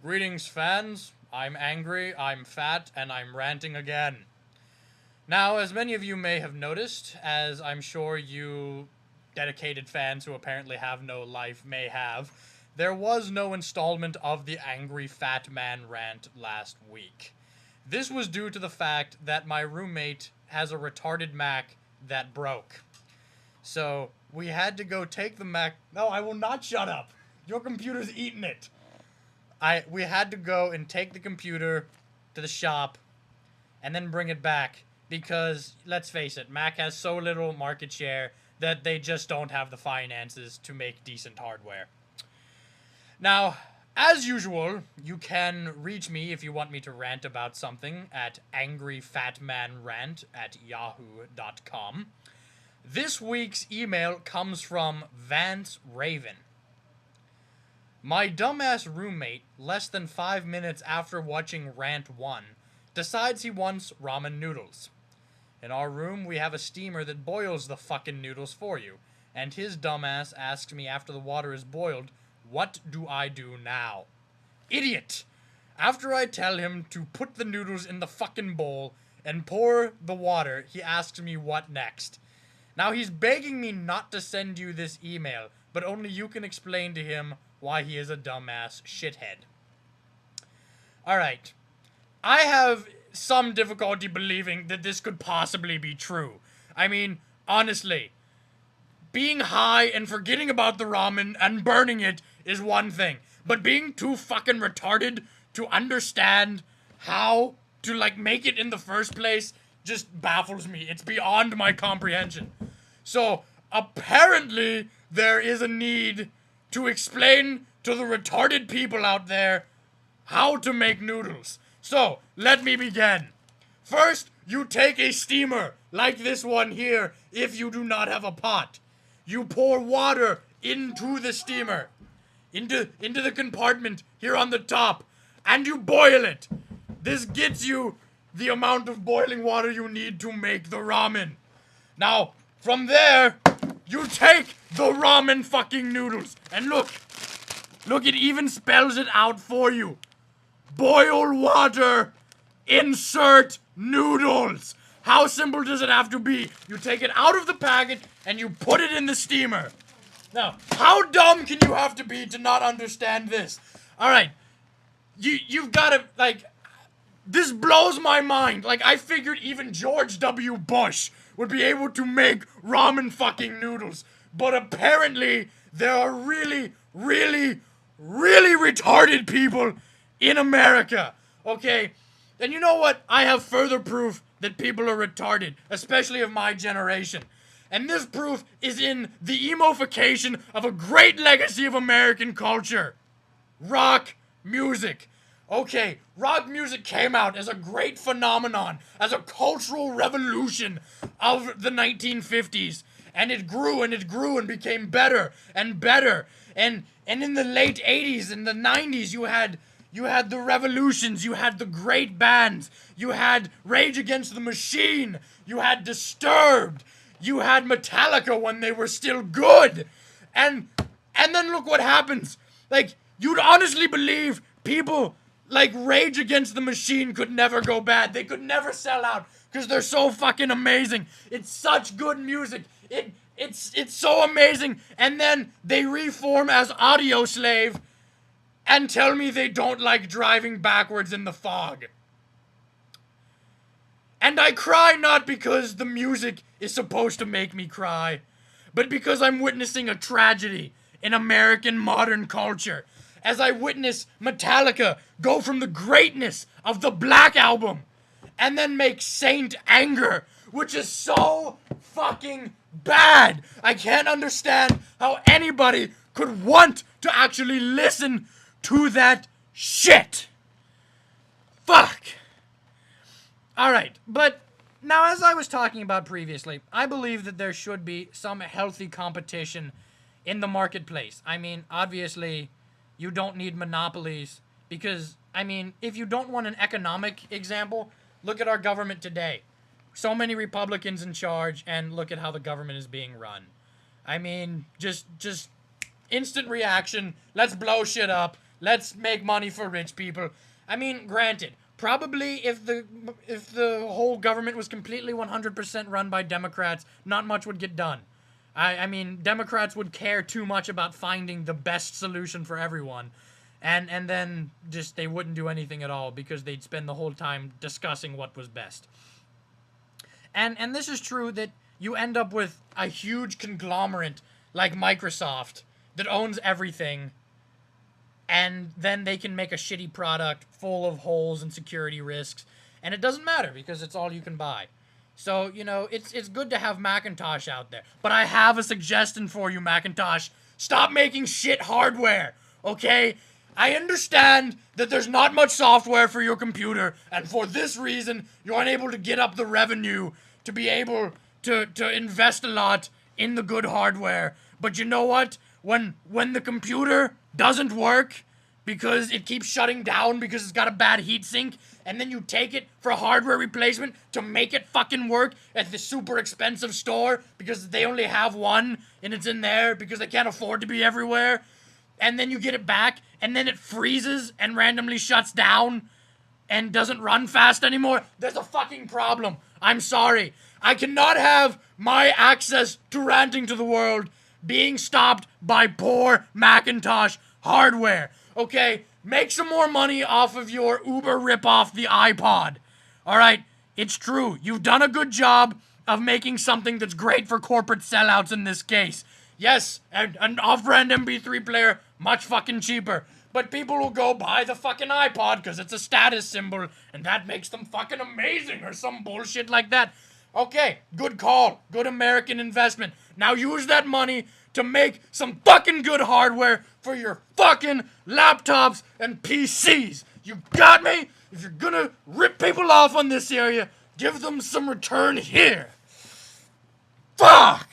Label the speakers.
Speaker 1: Greetings, fans. I'm angry, I'm fat, and I'm ranting again. Now, as many of you may have noticed, as I'm sure you dedicated fans who apparently have no life may have, there was no installment of the Angry Fat Man Rant last week. This was due to the fact that my roommate has a retarded Mac that broke. So, we had to go take the Mac. No, I will not shut up. Your computer's eating it. We had to go and take the computer to the shop and then bring it back because let's face it, Mac has so little market share that they just don't have the finances to make decent hardware. Now, as usual, you can reach me if you want me to rant about something at angryfatmanrant@yahoo.com. This week's email comes from Vance Raven. My dumbass roommate, less than 5 minutes after watching Rant 1, decides he wants ramen noodles. In our room, we have a steamer that boils the fucking noodles for you, and his dumbass asks me after the water is boiled, what do I do now? Idiot! After I tell him to put the noodles in the fucking bowl and pour the water, he asks me what next. Now he's begging me not to send you this email, but only you can explain to him why he is a dumbass shithead. Alright. I have some difficulty believing that this could possibly be true. I mean, honestly, being high and forgetting about the ramen and burning it is one thing, but being too fucking retarded to understand how to, make it in the first place just baffles me. It's beyond my comprehension. So, apparently, there is a need to explain to the retarded people out there how to make noodles. So, let me begin. First, you take a steamer, like this one here, if you do not have a pot. You pour water into the steamer, into the compartment here on the top, and you boil it. This gets you the amount of boiling water you need to make the ramen. Now, from there, you take the ramen fucking noodles, and look, it even spells it out for you. Boil water, insert noodles. How simple does it have to be? You take it out of the packet and you put it in the steamer. Now, how dumb can you have to be to not understand this? Alright, you've gotta, this blows my mind. I figured even George W. Bush would be able to make ramen fucking noodles. But apparently, there are really, really, really retarded people in America. Okay? And you know what? I have further proof that people are retarded, especially of my generation. And this proof is in the emofication of a great legacy of American culture. Rock music. Okay, rock music came out as a great phenomenon, as a cultural revolution of the 1950s. And it grew and it grew and became better and better. And in the late 80s and the 90s, you had the revolutions, you had the great bands, you had Rage Against the Machine, you had Disturbed, you had Metallica when they were still good. And then look what happens. You'd honestly believe people like Rage Against the Machine could never go bad. They could never sell out because they're so fucking amazing. It's such good music. It's so amazing. And then they reform as Audioslave and tell me they don't like driving backwards in the fog. And I cry not because the music is supposed to make me cry, but because I'm witnessing a tragedy in American modern culture. As I witness Metallica go from the greatness of the Black Album and then make Saint Anger, which is so fucking bad. I can't understand how anybody could want to actually listen to that shit. Fuck. Alright, but now as I was talking about previously, I believe that there should be some healthy competition in the marketplace. I mean, obviously, you don't need monopolies because, if you don't want an economic example, look at our government today. So many Republicans in charge, and look at how the government is being run. Just instant reaction. Let's blow shit up. Let's make money for rich people. I mean, granted, probably if the whole government was completely 100% run by Democrats, not much would get done. I mean, Democrats would care too much about finding the best solution for everyone. And then just they wouldn't do anything at all because they'd spend the whole time discussing what was best. And this is true that you end up with a huge conglomerate like Microsoft that owns everything, and then they can make a shitty product full of holes and security risks, and it doesn't matter because it's all you can buy. So, you know, it's good to have Macintosh out there. But I have a suggestion for you, Macintosh. Stop making shit hardware, okay? I understand that there's not much software for your computer, and for this reason, you're unable to get up the revenue to be able to invest a lot in the good hardware. But you know what? When the computer doesn't work because it keeps shutting down because it's got a bad heatsink, and then you take it for a hardware replacement to make it fucking work at the super expensive store because they only have one and it's in there because they can't afford to be everywhere, and then you get it back and then it freezes and randomly shuts down and doesn't run fast anymore, there's a fucking problem. I'm sorry. I cannot have my access to ranting to the world being stopped by poor Macintosh hardware. Okay, make some more money off of your Uber ripoff, the iPod. Alright, it's true. You've done a good job of making something that's great for corporate sellouts in this case. Yes, an off-brand MP3 player, much fucking cheaper. But people will go buy the fucking iPod because it's a status symbol, and that makes them fucking amazing or some bullshit like that. Okay, good call. Good American investment. Now use that money to make some fucking good hardware for your fucking laptops and PCs. You got me? If you're gonna rip people off on this area, give them some return here. Fuck!